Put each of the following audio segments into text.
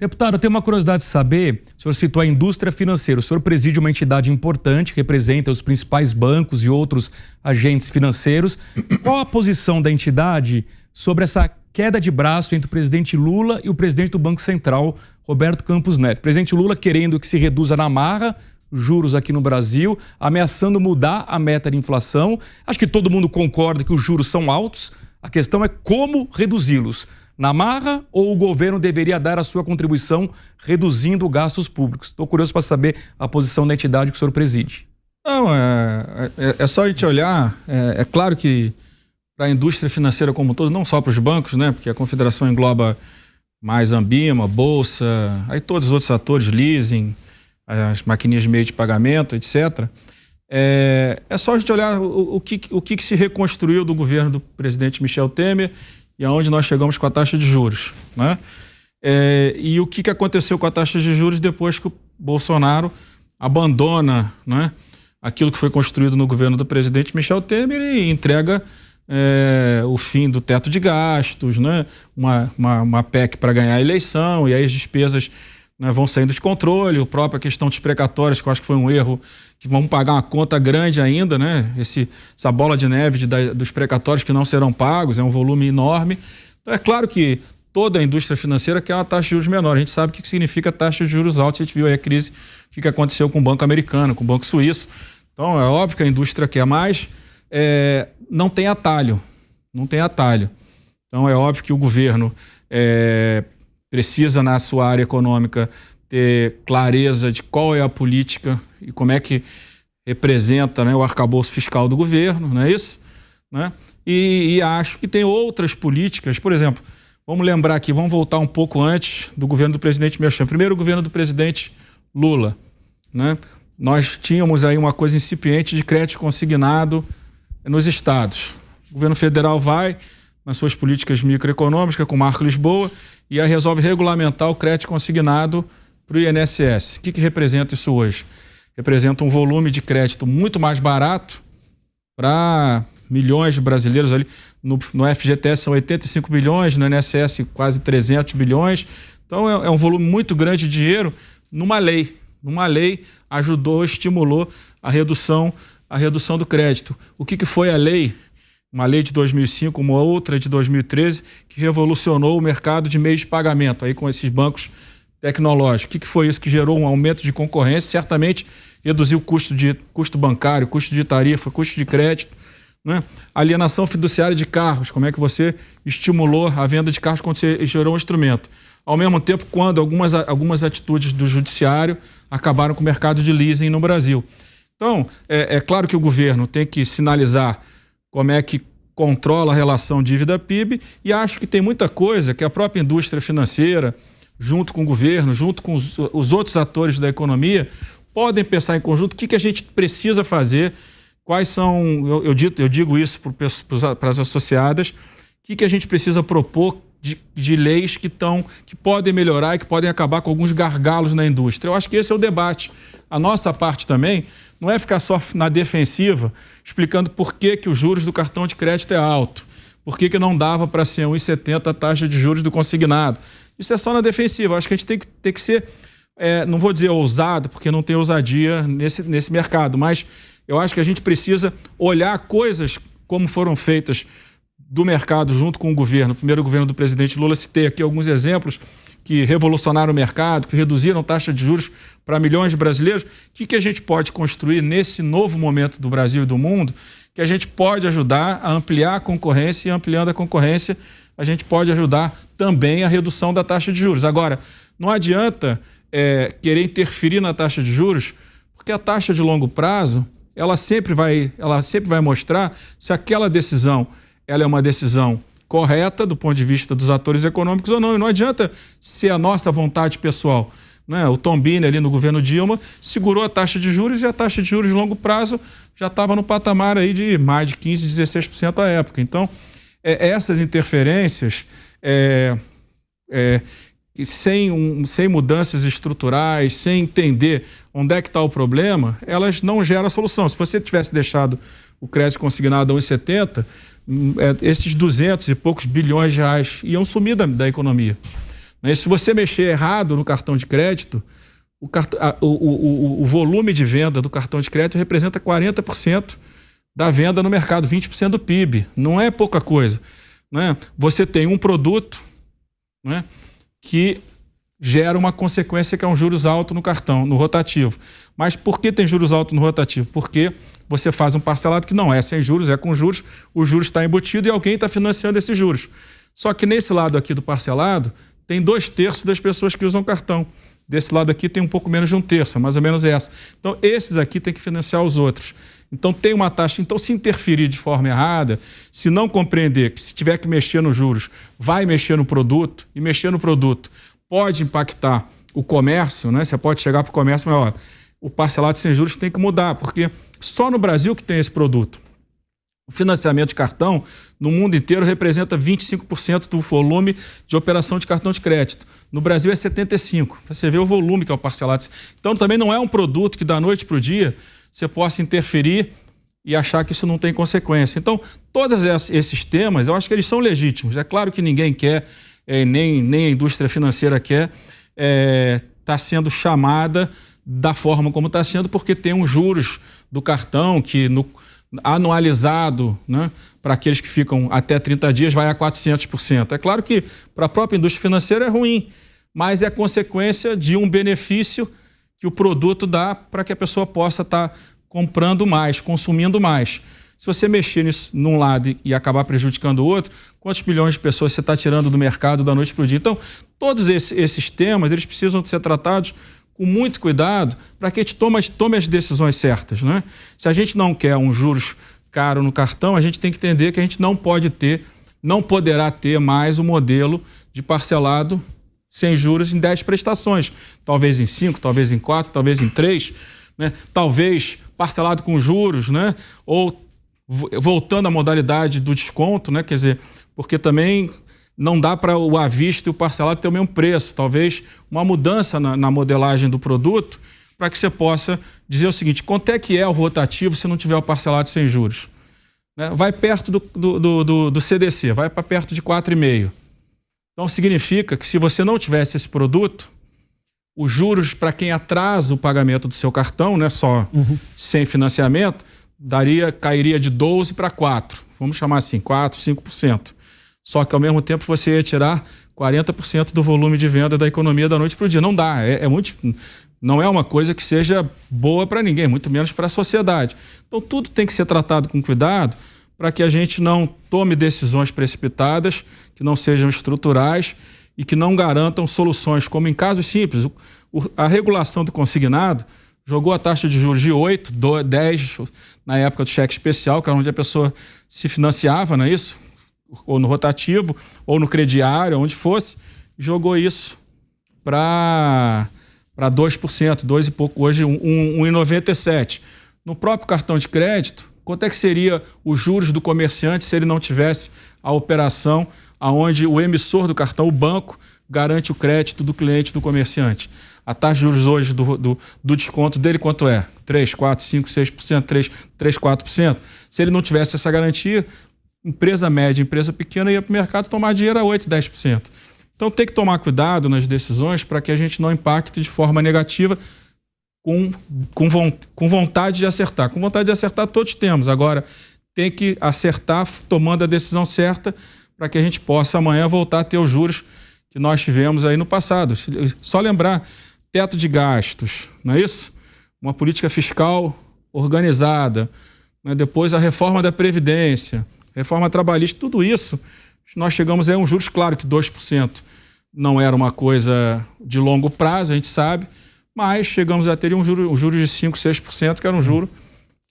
Deputado, eu tenho uma curiosidade de saber, o senhor citou a indústria financeira, o senhor preside uma entidade importante, que representa os principais bancos e outros agentes financeiros. Qual a posição da entidade sobre essa queda de braço entre o presidente Lula e o presidente do Banco Central, Roberto Campos Neto? O presidente Lula querendo que se reduza na marra juros aqui no Brasil, ameaçando mudar a meta de inflação. Acho que todo mundo concorda que os juros são altos, a questão é como reduzi-los. Na marra, ou o governo deveria dar a sua contribuição reduzindo gastos públicos? Estou curioso para saber a posição da entidade que o senhor preside. Não, é só a gente olhar, é claro que para a indústria financeira como um todo, não só para os bancos, né? Porque a confederação engloba mais Ambima, Bolsa, aí todos os outros atores, leasing, as maquininhas de meio de pagamento, etc. É só a gente olhar o que se reconstruiu do governo do presidente Michel Temer e aonde nós chegamos com a taxa de juros, né? E o que aconteceu com a taxa de juros depois que o Bolsonaro abandona, né, aquilo que foi construído no governo do presidente Michel Temer e entrega o fim do teto de gastos, né, uma PEC para ganhar a eleição, e aí as despesas, né, vão saindo de controle, a própria questão dos precatórios, que eu acho que foi um erro, que vão pagar uma conta grande ainda, né? Essa bola de neve dos precatórios que não serão pagos, é um volume enorme. Então é claro que toda a indústria financeira quer uma taxa de juros menor. A gente sabe o que significa taxa de juros alta. A gente viu aí a crise, o que aconteceu com o banco americano, com o banco suíço. Então é óbvio que a indústria quer mais, não tem atalho. Não tem atalho. Então é óbvio que o governo precisa, na sua área econômica, ter clareza de qual é a política e como é que representa, né, o arcabouço fiscal do governo, não é isso? Né? E acho que tem outras políticas, por exemplo, vamos lembrar aqui, vamos voltar um pouco antes do governo do presidente Michel. Primeiro o governo do presidente Lula, né? Nós tínhamos aí uma coisa incipiente de crédito consignado nos estados. O governo federal vai nas suas políticas microeconômicas com o Marco Lisboa e aí resolve regulamentar o crédito consignado para o INSS. O que representa isso hoje? Representa um volume de crédito muito mais barato para milhões de brasileiros ali. No FGTS são 85 bilhões, no INSS quase 300 bilhões. Então é um volume muito grande de dinheiro numa lei. Numa lei ajudou, estimulou a redução do crédito. O que foi a lei? Uma lei de 2005, uma outra de 2013, que revolucionou o mercado de meios de pagamento, aí com esses bancos tecnológicos. O que foi isso que gerou um aumento de concorrência? Certamente reduziu o custo bancário, custo de tarifa, custo de crédito, né? Alienação fiduciária de carros, como é que você estimulou a venda de carros quando você gerou um instrumento. Ao mesmo tempo, quando algumas atitudes do judiciário acabaram com o mercado de leasing no Brasil. Então, é claro que o governo tem que sinalizar como é que controla a relação dívida-PIB, e acho que tem muita coisa que a própria indústria financeira, junto com o governo, junto com os outros atores da economia, podem pensar em conjunto o que a gente precisa fazer, quais são, eu digo isso para as associadas, o que a gente precisa propor de leis que podem melhorar e que podem acabar com alguns gargalos na indústria. Eu acho que esse é o debate. A nossa parte também não é ficar só na defensiva, explicando por que os juros do cartão de crédito é alto, por que não dava para ser 1,70 a taxa de juros do consignado. Isso é só na defensiva. Eu acho que a gente tem que ser, não vou dizer ousado, porque não tem ousadia nesse mercado, mas eu acho que a gente precisa olhar coisas como foram feitas do mercado junto com o governo. O primeiro governo do presidente Lula, citei aqui alguns exemplos que revolucionaram o mercado, que reduziram taxa de juros para milhões de brasileiros. O que a gente pode construir nesse novo momento do Brasil e do mundo, que a gente pode ajudar a ampliar a concorrência, e ampliando a concorrência, a gente pode ajudar também a redução da taxa de juros. Agora, não adianta querer interferir na taxa de juros, porque a taxa de longo prazo, ela sempre vai mostrar se aquela decisão ela é uma decisão correta do ponto de vista dos atores econômicos ou não. E não adianta ser a nossa vontade pessoal, né? O Tom Bini ali no governo Dilma segurou a taxa de juros, e a taxa de juros de longo prazo já estava no patamar aí de mais de 15%, 16% à época. Então, essas interferências sem mudanças estruturais, sem entender onde é que está o problema, elas não geram solução. Se você tivesse deixado o crédito consignado a 1,70, esses 200 e poucos bilhões de reais iam sumir da economia. Né? Se você mexer errado no cartão de crédito, o volume de venda do cartão de crédito representa 40% da venda no mercado, 20% do PIB. Não é pouca coisa. Né? Você tem um produto, né, que gera uma consequência que é um juros alto no cartão, no rotativo. Mas por que tem juros altos no rotativo? Porque você faz um parcelado que não é sem juros, é com juros, o juros está embutido e alguém está financiando esses juros. Só que nesse lado aqui do parcelado, tem 2/3 das pessoas que usam cartão. Desse lado aqui tem um pouco menos de 1/3, mais ou menos essa. Então, esses aqui tem que financiar os outros. Então, tem uma taxa. Então, se interferir de forma errada, se não compreender que se tiver que mexer nos juros, vai mexer no produto, e mexer no produto pode impactar o comércio, né? Você pode chegar para o comércio, mas, ó, o parcelado sem juros tem que mudar, porque só no Brasil que tem esse produto. O financiamento de cartão, no mundo inteiro, representa 25% do volume de operação de cartão de crédito. No Brasil é 75%. Você vê o volume que é o parcelado. Então, também não é um produto que da noite para o dia você possa interferir e achar que isso não tem consequência. Então, todos esses temas, eu acho que eles são legítimos. É claro que ninguém quer, nem a indústria financeira quer, tá sendo chamada da forma como está sendo, porque tem uns juros do cartão que anualizado, né, para aqueles que ficam até 30 dias vai a 400%. É claro que para a própria indústria financeira é ruim, mas é consequência de um benefício que o produto dá para que a pessoa possa estar comprando mais, consumindo mais. Se você mexer nisso num lado e acabar prejudicando o outro, quantos milhões de pessoas você está tirando do mercado da noite para o dia? Então, todos esses temas, eles precisam ser tratados com muito cuidado para que a gente tome as decisões certas, né? Se a gente não quer um juros caro no cartão, a gente tem que entender que a gente não poderá ter mais o modelo de parcelado sem juros em 10 prestações. Talvez em 5, talvez em 4, talvez em 3, né? Talvez parcelado com juros, né? Ou voltando à modalidade do desconto, né? Quer dizer, porque também não dá para o à vista e o parcelado ter o mesmo preço. Talvez uma mudança na modelagem do produto para que você possa dizer o seguinte: quanto é que é o rotativo se não tiver o parcelado sem juros? Né? Vai perto do CDC, vai para perto de 4,5. Então significa que se você não tivesse esse produto, os juros para quem atrasa o pagamento do seu cartão, né, só sem financiamento, cairia de 12 para 4. Vamos chamar assim, 4, 5%. Só que ao mesmo tempo você ia tirar 40% do volume de venda da economia da noite para o dia. Não dá, não é uma coisa que seja boa para ninguém, muito menos para a sociedade. Então tudo tem que ser tratado com cuidado para que a gente não tome decisões precipitadas, que não sejam estruturais e que não garantam soluções, como em casos simples. A regulação do consignado jogou a taxa de juros de 8, 10 na época do cheque especial, que era onde a pessoa se financiava, não é isso? Ou no rotativo, ou no crediário, onde fosse, jogou isso para 2%, 2 e pouco, hoje 1,97%. No próprio cartão de crédito, quanto é que seria os juros do comerciante se ele não tivesse a operação onde o emissor do cartão, o banco, garante o crédito do cliente, do comerciante? A taxa de juros hoje do desconto dele quanto é? 3, 4, 5, 6%, 3, 4%. Se ele não tivesse essa garantia, empresa média, empresa pequena ia para o mercado tomar dinheiro a 8, 10%. Então tem que tomar cuidado nas decisões para que a gente não impacte de forma negativa com vontade de acertar. Com vontade de acertar todos temos. Agora tem que acertar tomando a decisão certa para que a gente possa amanhã voltar a ter os juros que nós tivemos aí no passado. Só lembrar, teto de gastos, não é isso? Uma política fiscal organizada, né? Depois a reforma da Previdência, reforma trabalhista, tudo isso, nós chegamos a um juros, claro que 2% não era uma coisa de longo prazo, a gente sabe, mas chegamos a ter um juros de 5, 6%, que era um juro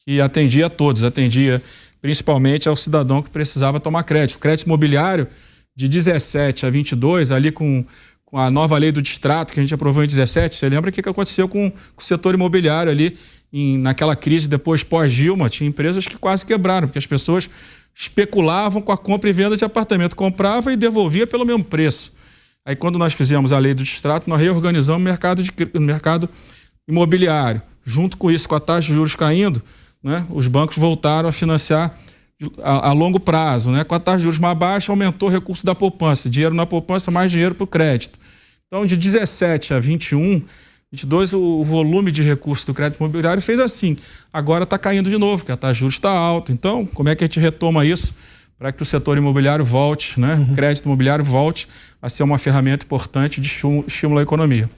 que atendia a todos, atendia principalmente ao cidadão que precisava tomar crédito. O crédito imobiliário de 17 a 22, ali com a nova lei do distrato que a gente aprovou em 17, você lembra o que aconteceu com o setor imobiliário ali, naquela crise depois pós-Dilma? Tinha empresas que quase quebraram, porque as pessoas especulavam com a compra e venda de apartamento, comprava e devolvia pelo mesmo preço. Aí quando nós fizemos a lei do distrato, nós reorganizamos o mercado imobiliário. Junto com isso, com a taxa de juros caindo, né, os bancos voltaram a financiar a longo prazo, né? Com a taxa de juros mais baixa, aumentou o recurso da poupança, dinheiro na poupança, mais dinheiro para o crédito. Então, de 17 a 21, 22, o volume de recursos do crédito imobiliário fez assim. Agora está caindo de novo, porque a taxa de juros está alta. Então, como é que a gente retoma isso para que o setor imobiliário volte, né? O crédito imobiliário volte a ser uma ferramenta importante de estímulo à economia.